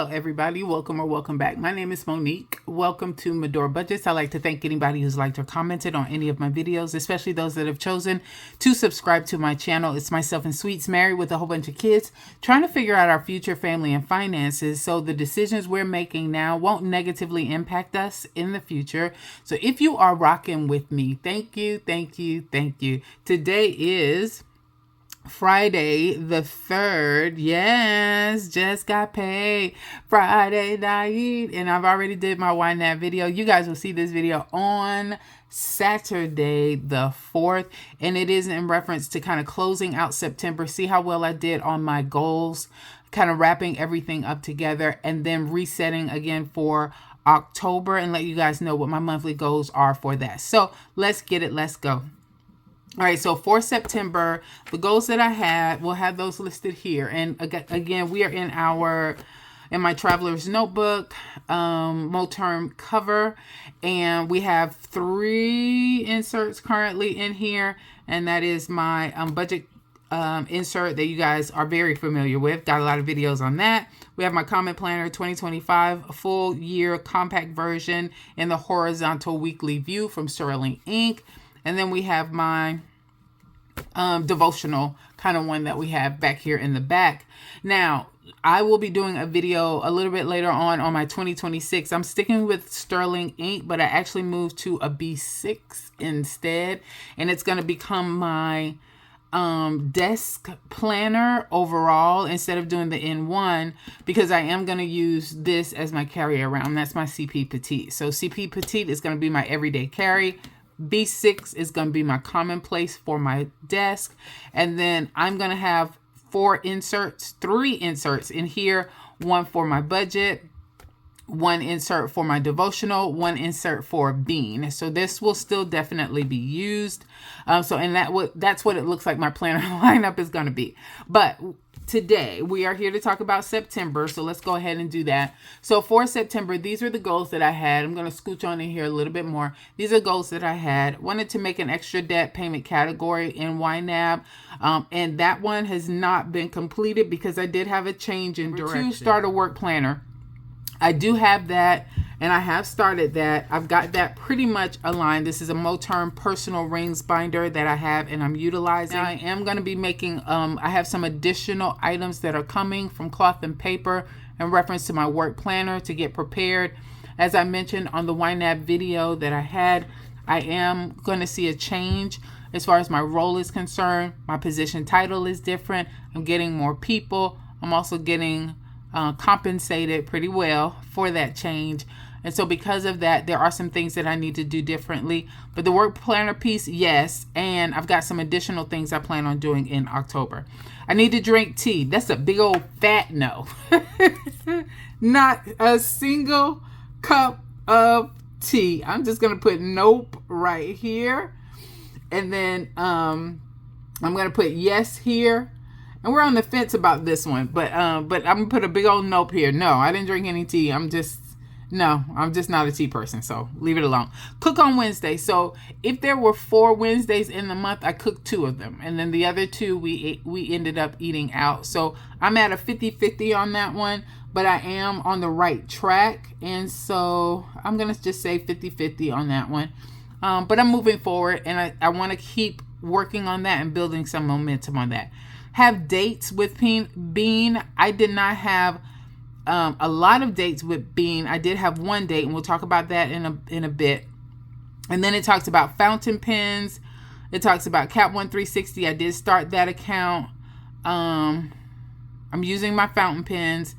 Hello everybody, welcome or welcome back. My name is Monique. Welcome to Medora Budgets. I'd like to thank anybody who's liked or commented on any of my videos, especially those that have chosen to subscribe to my channel. It's myself and Sweets, married with a whole bunch of kids, trying to figure out our future family and finances so the decisions we're making now won't negatively impact us in the future. So if you are rocking with me, thank you, thank you, thank you. Today is Friday the 3rd. Yes, just got paid Friday night, and I've already did my YNAB video. You guys will see this video on Saturday the 4th, and it is in reference to kind of closing out September. See how well I did on my goals, kind of wrapping everything up together, and then resetting again for October, and let you guys know what my monthly goals are for that. So let's get it. Let's go. All right, so for September, the goals that I had, we'll have those listed here. And again, we are in my traveler's notebook, term cover, and we have 3 inserts currently in here, and that is my budget insert that you guys are very familiar with. Got a lot of videos on that. We have my comment planner 2025 full year compact version in the horizontal weekly view from Sterling Inc. And then we have my devotional kind of one that we have back here in the back. Now, I will be doing a video a little bit later on my 2026. I'm sticking with Sterling Inc., but I actually moved to a B6 instead. And it's going to become my desk planner overall instead of doing the N1, because I am going to use this as my carry around. That's my CP Petite. So CP Petite is going to be my everyday carry. B6 is going to be my commonplace for my desk. And then I'm going to have 3 inserts in here. 1 for my budget, 1 insert for my devotional, 1 insert for Bean. So this will still definitely be used. That's what it looks like my planner lineup is going to be. But today we are here to talk about September, so let's go ahead and do that. So for September, these are the goals that I had. I'm going to scooch on in here a little bit more. These are goals that I had. Wanted to make an extra debt payment category in YNAB, and that one has not been completed because I did have a change in direction. To start a work planner, I do have that, and I have started that. I've got that pretty much aligned. This is a Moterm personal rings binder that I have and I'm utilizing. Now, I am going to be making, I have some additional items that are coming from Cloth and Paper in reference to my work planner to get prepared. As I mentioned on the YNAB video that I had, I am going to see a change as far as my role is concerned. My position title is different. I'm getting more people. I'm also getting compensated pretty well for that change. And so because of that, there are some things that I need to do differently. But the work planner piece, yes. And I've got some additional things I plan on doing in October. I need to drink tea. That's a big old fat no. Not a single cup of tea. I'm just going to put nope right here. And then I'm going to put yes here. And we're on the fence about this one, but I'm gonna put a big old nope here. No, I didn't drink any tea. I'm just not a tea person, so leave it alone. Cook on Wednesday. So if there were 4 Wednesdays in the month, I cooked 2 of them, and then the other 2 we ended up eating out. So I'm at a 50-50 on that one, but I am on the right track, and so I'm gonna just say 50-50 on that one. But I'm moving forward, and I want to keep working on that and building some momentum on that. Have dates with Bean. I did not have a lot of dates with Bean. I did have 1 date, and we'll talk about that in a bit. And then it talks about fountain pens. It talks about Cap One 360. I did start that account. I'm using my fountain pens.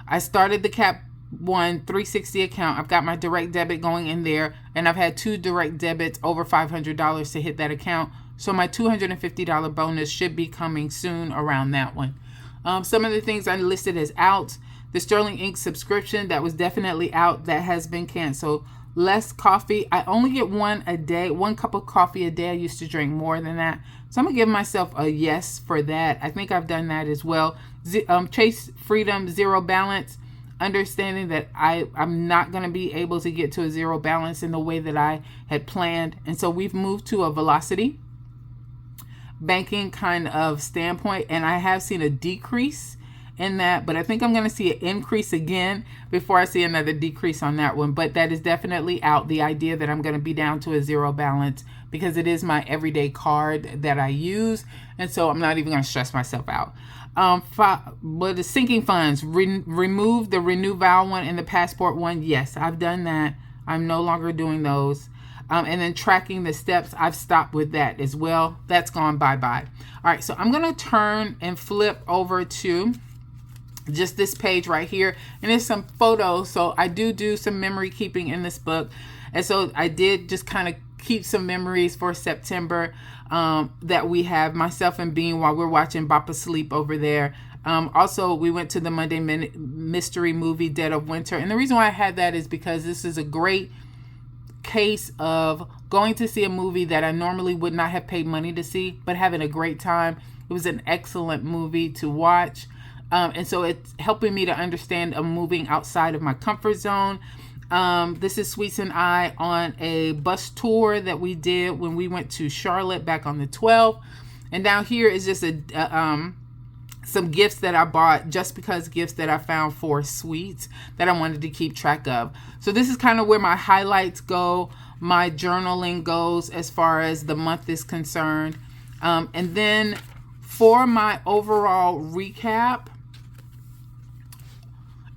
I started the Cap One 360 account. I've got my direct debit going in there, and I've had 2 direct debits over $500 to hit that account. So my $250 bonus should be coming soon around that one. Some of the things I listed as out. The Sterling Inc. subscription, that was definitely out. That has been canceled. Less coffee. I only get 1 a day. 1 cup of coffee a day. I used to drink more than that. So I'm going to give myself a yes for that. I think I've done that as well. Chase Freedom, zero balance. Understanding that I'm not going to be able to get to a zero balance in the way that I had planned. And so we've moved to a velocity banking kind of standpoint, and I have seen a decrease in that, but I think I'm going to see an increase again before I see another decrease on that one. But that is definitely out, the idea that I'm going to be down to a zero balance, because it is my everyday card that I use, and so I'm not even going to stress myself out. But the sinking funds, remove the Renew Vow one and the Passport one. Yes, I've done that. I'm no longer doing those. And then tracking the steps, I've stopped with that as well. That's gone bye-bye. All right, so I'm going to turn and flip over to just this page right here. And there's some photos. So I do some memory keeping in this book. And so I did just kind of keep some memories for September that we have, myself and Bean, while we're watching Bappa Sleep over there. Also, we went to the Monday mystery movie, Dead of Winter. And the reason why I had that is because this is a great case of going to see a movie that I normally would not have paid money to see, but having a great time. It was an excellent movie to watch. And so it's helping me to understand moving outside of my comfort zone. This is Sweets and I on a bus tour that we did when we went to Charlotte back on the 12th. And down here is just some gifts that I bought, just because gifts that I found for Sweets that I wanted to keep track of. So this is kind of where my highlights go, my journaling goes as far as the month is concerned. And then for my overall recap,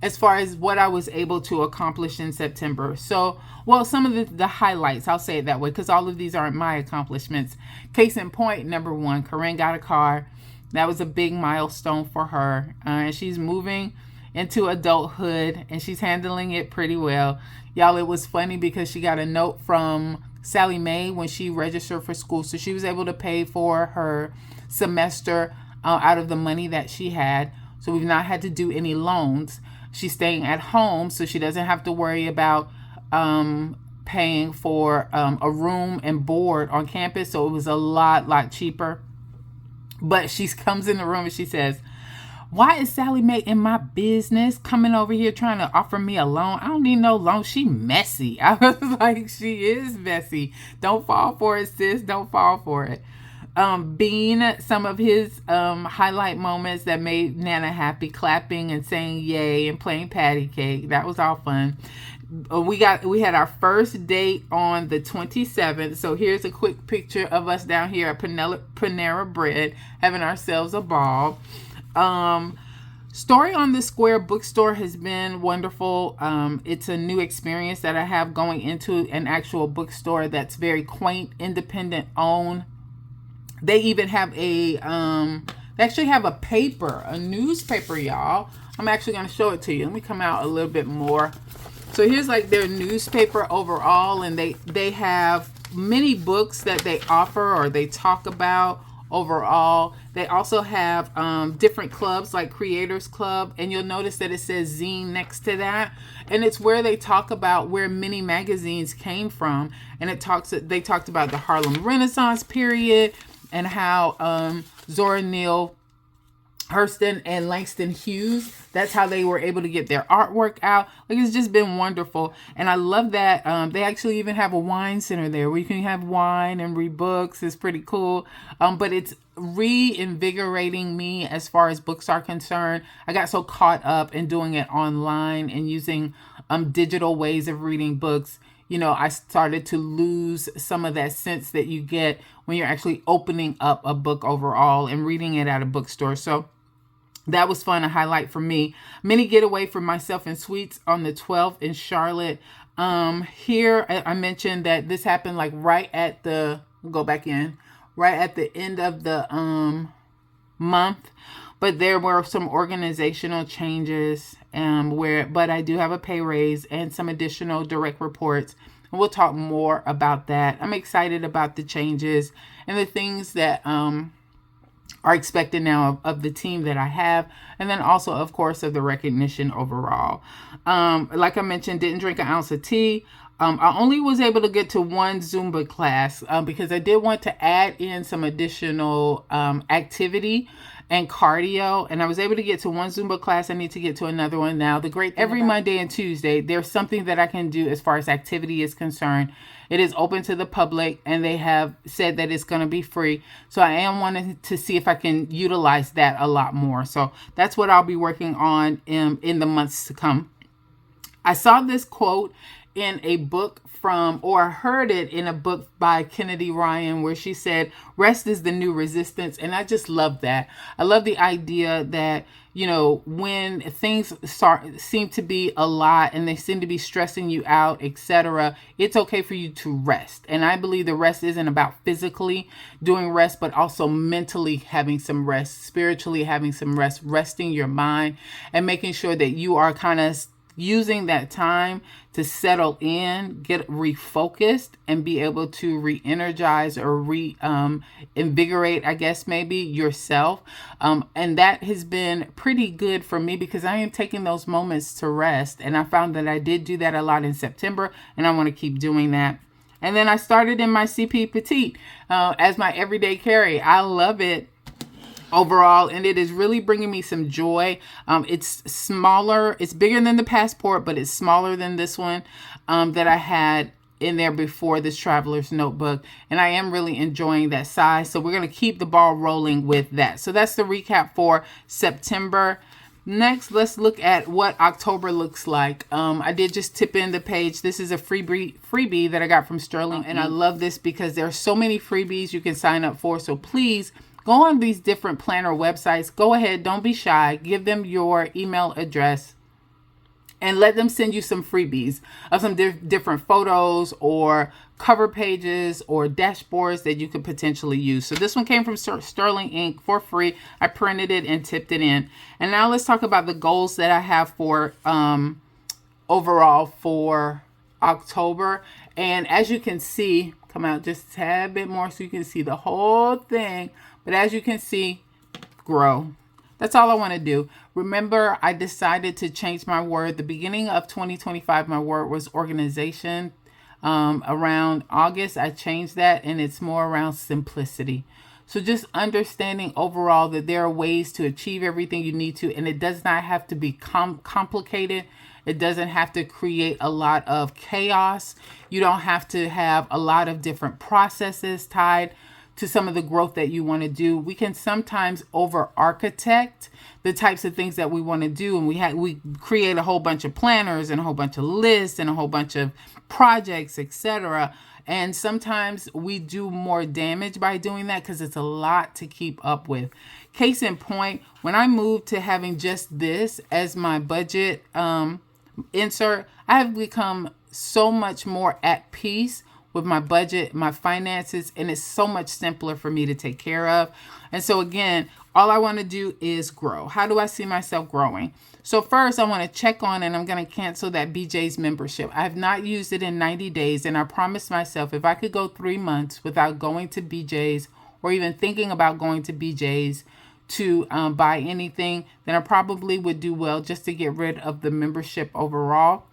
as far as what I was able to accomplish in September. So, well, some of the highlights, I'll say it that way, because all of these aren't my accomplishments. Case in point, number one, Corinne got a car. That was a big milestone for her. And she's moving into adulthood, and she's handling it pretty well. Y'all, it was funny because she got a note from Sally Mae when she registered for school. So she was able to pay for her semester out of the money that she had. So we've not had to do any loans. She's staying at home, so she doesn't have to worry about paying for a room and board on campus. So it was a lot cheaper. But she comes in the room and she says, "Why is Sally Mae in my business coming over here trying to offer me a loan? I don't need no loan. She messy." I was like, she is messy. Don't fall for it, sis. Don't fall for it. Bean, some of his highlight moments that made Nana happy, clapping and saying yay and playing patty cake. That was all fun. We had our first date on the 27th. So here's a quick picture of us down here at Panera Bread having ourselves a ball. Story on the Square bookstore has been wonderful. It's a new experience that I have going into an actual bookstore that's very quaint, independent owned. They even have they actually have a newspaper, y'all. I'm actually going to show it to you. Let me come out a little bit more. So here's like their newspaper overall, and they have many books that they offer or they talk about overall. They also have different clubs like Creators Club, and you'll notice that it says zine next to that, and it's where they talk about where many magazines came from, and they talked about the Harlem Renaissance period and how Zora Neale Hurston and Langston Hughes, that's how they were able to get their artwork out. Like, it's just been wonderful. And I love that they actually even have a wine center there where you can have wine and read books. It's pretty cool. But it's reinvigorating me as far as books are concerned. I got so caught up in doing it online and using digital ways of reading books. You know, I started to lose some of that sense that you get when you're actually opening up a book overall and reading it at a bookstore. So that was fun, a highlight for me. Mini getaway for myself and Sweets on the 12th in Charlotte. Here, I mentioned that this happened like right at the end of the month. But there were some organizational changes but I do have a pay raise and some additional direct reports. And we'll talk more about that. I'm excited about the changes and the things that are expected now of the team that I have. And then also, of course, of the recognition overall. Like I mentioned, didn't drink an ounce of tea. I only was able to get to one Zumba class because I did want to add in some additional activity. and cardio, and I was able to get to one Zumba class. I need to get to another one now. The great every Monday and Tuesday, there's something that I can do as far as activity is concerned. It is open to the public, and they have said that it's going to be free. So I am wanting to see if I can utilize that a lot more. So that's what I'll be working on in the months to come. I saw this quote in a book or heard it in a book by Kennedy Ryan, where she said, rest is the new resistance. And I just love that. I love the idea that, when things seem to be a lot and they seem to be stressing you out, etc., it's okay for you to rest. And I believe the rest isn't about physically doing rest, but also mentally having some rest, spiritually having some rest, resting your mind and making sure that you are kind of using that time to settle in, get refocused, and be able to re-energize or invigorate, I guess, maybe yourself. And that has been pretty good for me because I am taking those moments to rest. And I found that I did do that a lot in September, and I want to keep doing that. And then I started in my CP Petite as my everyday carry. I love it overall, and it is really bringing me some joy. It's smaller, it's bigger than the Passport, but it's smaller than this one that I had in there before, this Traveler's Notebook, and I am really enjoying that size. So we're going to keep the ball rolling with that. So that's the recap for September. Next, let's look at what October looks like. I did just tip in the page. This is a freebie that I got from Sterling, and I love this because there are so many freebies you can sign up for. So please go on these different planner websites. Go ahead. Don't be shy. Give them your email address and let them send you some freebies of some different photos or cover pages or dashboards that you could potentially use. So this one came from Sterling Ink for free. I printed it and tipped it in. And now let's talk about the goals that I have for overall for October. And as you can see, come out just a tad bit more so you can see the whole thing. But as you can see, grow. That's all I want to do. Remember, I decided to change my word. The beginning of 2025, my word was organization. Around August, I changed that, and it's more around simplicity. So just understanding overall that there are ways to achieve everything you need to, and it does not have to be complicated. It doesn't have to create a lot of chaos. You don't have to have a lot of different processes tied to some of the growth that you want to do. We can sometimes over-architect the types of things that we want to do, and we create a whole bunch of planners and a whole bunch of lists and a whole bunch of projects, etc. And sometimes we do more damage by doing that because it's a lot to keep up with. Case in point, when I moved to having just this as my budget insert, I have become so much more at peace with my budget, my finances, and it's so much simpler for me to take care of. And so again, all I want to do is grow. How do I see myself growing? So first, I want to check on, and I'm going to cancel that BJ's membership. I have not used it in 90 days, and I promised myself if I could go 3 months without going to BJ's or even thinking about going to BJ's to buy anything, then I probably would do well just to get rid of the membership overall.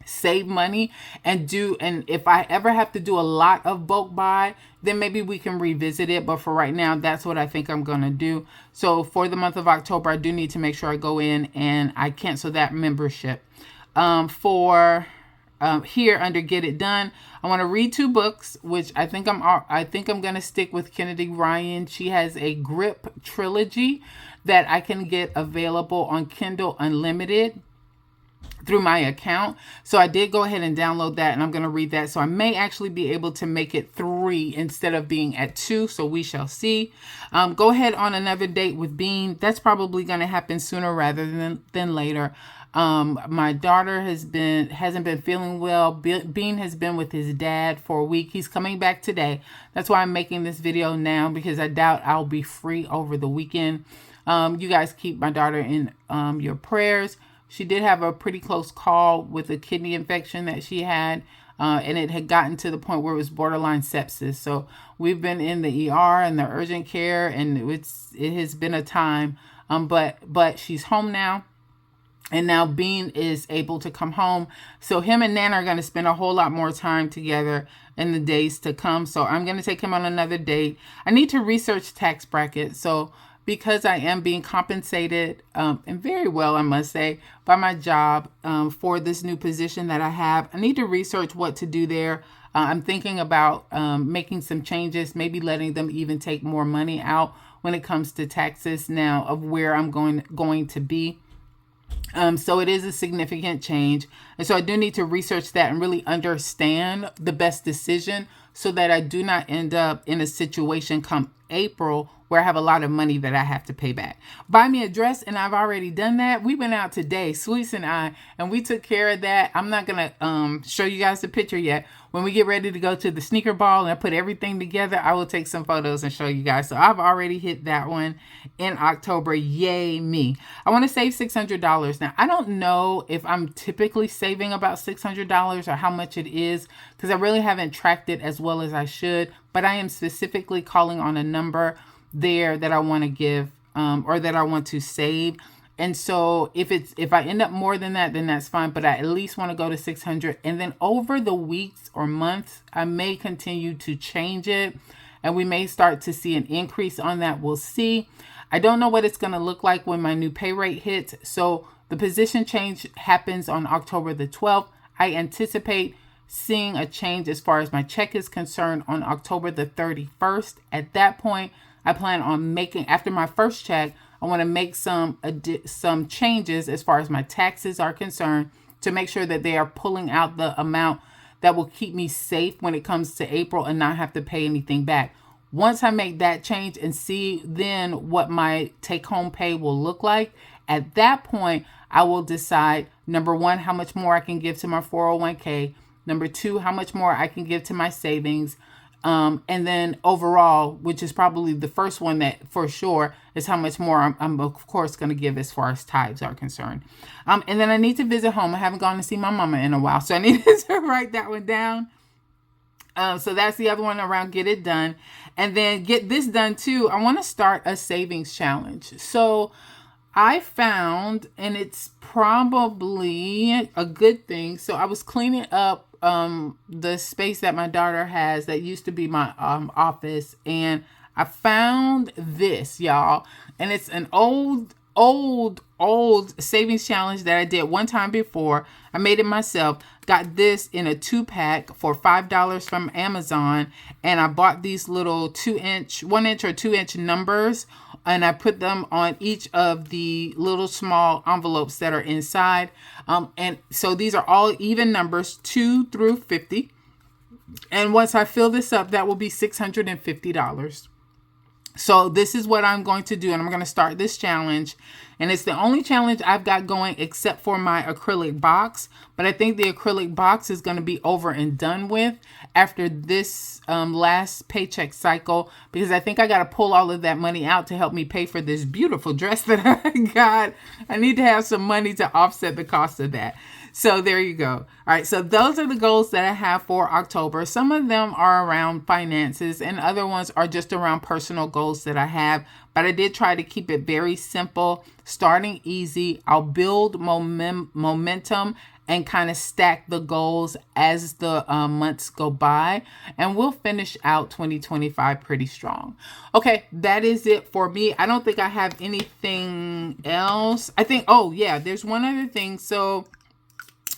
Save money and if I ever have to do a lot of bulk buy, then maybe we can revisit it. But for right now, that's what I think I'm going to do. So for the month of October, I do need to make sure I go in and I cancel that membership. Here under Get It Done, I want to read 2 books, which I think I'm going to stick with Kennedy Ryan. She has a Grip trilogy that I can get available on Kindle Unlimited through my account. So I did go ahead and download that, and I'm going to read that. So I may actually be able to make it 3 instead of being at 2. So we shall see. Go ahead on another date with Bean. That's probably going to happen sooner rather than later. My daughter hasn't been feeling well. Bean has been with his dad for a week. He's coming back today. That's why I'm making this video now, because I doubt I'll be free over the weekend. You guys keep my daughter in your prayers. She did have a pretty close call with a kidney infection that she had, and it had gotten to the point where it was borderline sepsis. So we've been in the ER and the urgent care, and it has been a time. But she's home now, and now Bean is able to come home. So him and Nana are going to spend a whole lot more time together in the days to come. So I'm going to take him on another date. I need to research tax brackets. So because I am being compensated, and very well, I must say, by my job for this new position that I have. I need to research what to do there. I'm thinking about making some changes, maybe letting them even take more money out when it comes to taxes now of where I'm going to be. So it is a significant change. And so I do need to research that and really understand the best decision so that I do not end up in a situation come April where I have a lot of money that I have to pay back. Buy me a dress, and I've already done that. We went out today, Sweets and I, and we took care of that. I'm not going to show you guys the picture yet. When we get ready to go to the sneaker ball and I put everything together, I will take some photos and show you guys. So I've already hit that one in October. Yay me. I want to save $600. Now, I don't know if I'm typically saving about $600 or how much it is, because I really haven't tracked it as well as I should, but I am specifically calling on a number there that I want to give or that I want to save. And so if I end up more than that, then that's fine. But I at least want to go to 600. And then over the weeks or months, I may continue to change it, and we may start to see an increase on that. We'll see. I don't know what it's going to look like when my new pay rate hits. So the position change happens on October the 12th. I anticipate seeing a change as far as my check is concerned on October the 31st. At that point, I plan on making, after my first check, I want to make some changes as far as my taxes are concerned to make sure that they are pulling out the amount that will keep me safe when it comes to April and not have to pay anything back. Once I make that change and see then what my take-home pay will look like, at that point, I will decide, number one, how much more I can give to my 401k. Number two, how much more I can give to my savings. And then overall, which is probably the first one that for sure is how much more I'm of course going to give as far as tithes are concerned. And then I need to visit home. I haven't gone to see my mama in a while, so I need to write that one down. So that's the other one around get it done. And then get this done too. I want to start a savings challenge. So I found, and it's probably a good thing. So I was cleaning up the space that my daughter has that used to be my office, and I found this, y'all, and it's an old savings challenge that I did one time before. I made it myself. Got this in a 2-pack for $5 from Amazon, and I bought these little 1-inch or 2-inch numbers, and I put them on each of the little small envelopes that are inside. And so these are all even numbers, 2 through 50. And once I fill this up, that will be $650. So this is what I'm going to do, and I'm going to start this challenge. And it's the only challenge I've got going except for my acrylic box. But I think the acrylic box is going to be over and done with after this last paycheck cycle, because I think I got to pull all of that money out to help me pay for this beautiful dress that I got. I need to have some money to offset the cost of that. So there you go. All right. So those are the goals that I have for October. Some of them are around finances and other ones are just around personal goals that I have. But I did try to keep it very simple, starting easy. I'll build momentum and kind of stack the goals as the months go by. And we'll finish out 2025 pretty strong. Okay, that is it for me. I don't think I have anything else. I think, oh yeah, there's one other thing. So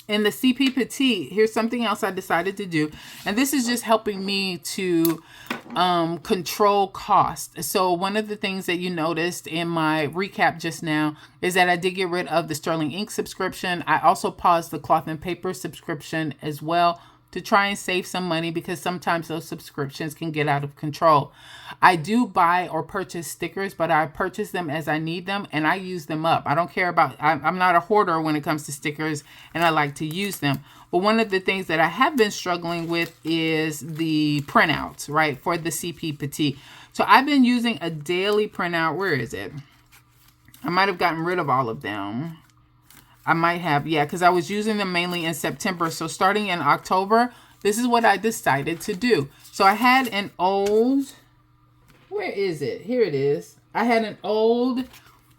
in the CP Petite, here's something else I decided to do. And this is just helping me to control cost. So one of the things that you noticed in my recap just now is that I did get rid of the Sterling Ink subscription. I also paused the cloth and paper subscription as well to try and save some money, because sometimes those subscriptions can get out of control. I do buy or purchase stickers, but I purchase them as I need them and I use them up. I don't care about, I'm not a hoarder when it comes to stickers, and I like to use them. But one of the things that I have been struggling with is the printouts, right, for the CP Petite. So I've been using a daily printout. Where is it? I might have gotten rid of all of them. I might have, yeah, because I was using them mainly in September. So starting in October, this is what I decided to do. So I had an old, where is it? Here it is. I had an old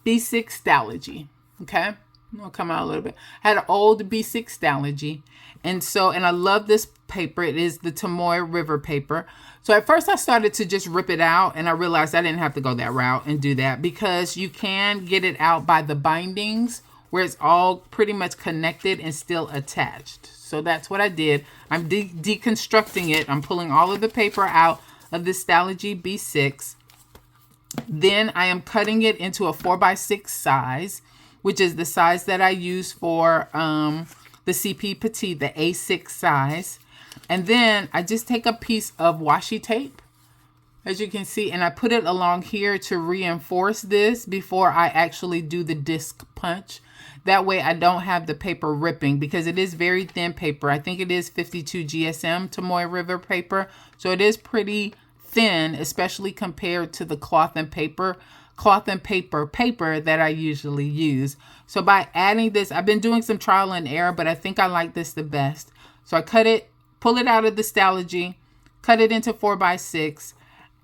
B6 Stalogy, okay? It'll come out a little bit. I had an old B6 Stalogy. And I love this paper. It is the Tomoe River paper. So at first I started to just rip it out, and I realized I didn't have to go that route and do that, because you can get it out by the bindings where it's all pretty much connected and still attached. So that's what I did. I'm deconstructing it. I'm pulling all of the paper out of the Stalogy B6. Then I am cutting it into a 4x6 size, which is the size that I use for the CP Petite, the A6 size. And then I just take a piece of washi tape, as you can see, and I put it along here to reinforce this before I actually do the disc punch. That way I don't have the paper ripping, because it is very thin paper. I think it is 52 GSM Tomoe River paper. So it is pretty thin, especially compared to the cloth and paper that I usually use. So by adding this, I've been doing some trial and error, but I think I like this the best. So I cut it, pull it out of the Stalogy, cut it into 4x6,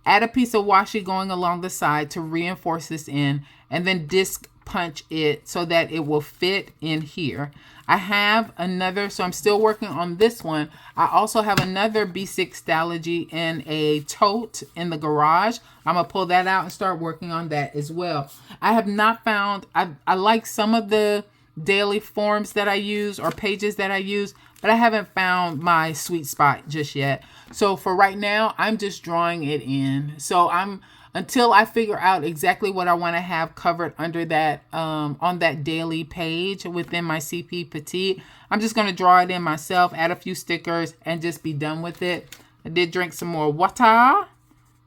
add a piece of washi going along the side to reinforce this in, and then disc punch it so that it will fit in here. I have another, so I'm still working on this one. I also have another B6 Stalogy in a tote in the garage. I'm going to pull that out and start working on that as well. I have not found, I like some of the daily forms that I use or pages that I use, but I haven't found my sweet spot just yet. So for right now, I'm just drawing it in. So until I figure out exactly what I want to have covered under that, on that daily page within my CP Petite, I'm just going to draw it in myself, add a few stickers, and just be done with it. I did drink some more water.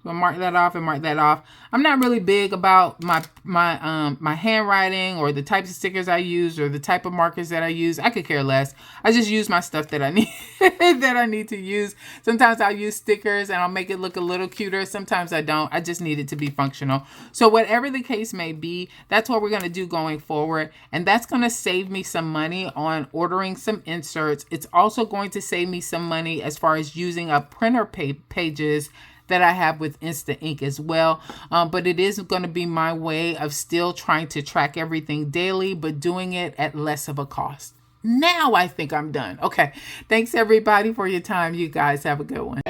So mark that off and mark that off. I'm not really big about my handwriting or the types of stickers I use or the type of markers that I use. I could care less. I just use my stuff that I need that I need to use. Sometimes I'll use stickers and I'll make it look a little cuter. Sometimes I don't. I just need it to be functional. So whatever the case may be, that's what we're going to do going forward. And that's going to save me some money on ordering some inserts. It's also going to save me some money as far as using up printer pages that I have with Instant Ink as well. But it is going to be my way of still trying to track everything daily, but doing it at less of a cost. Now I think I'm done. Okay. Thanks everybody for your time. You guys have a good one.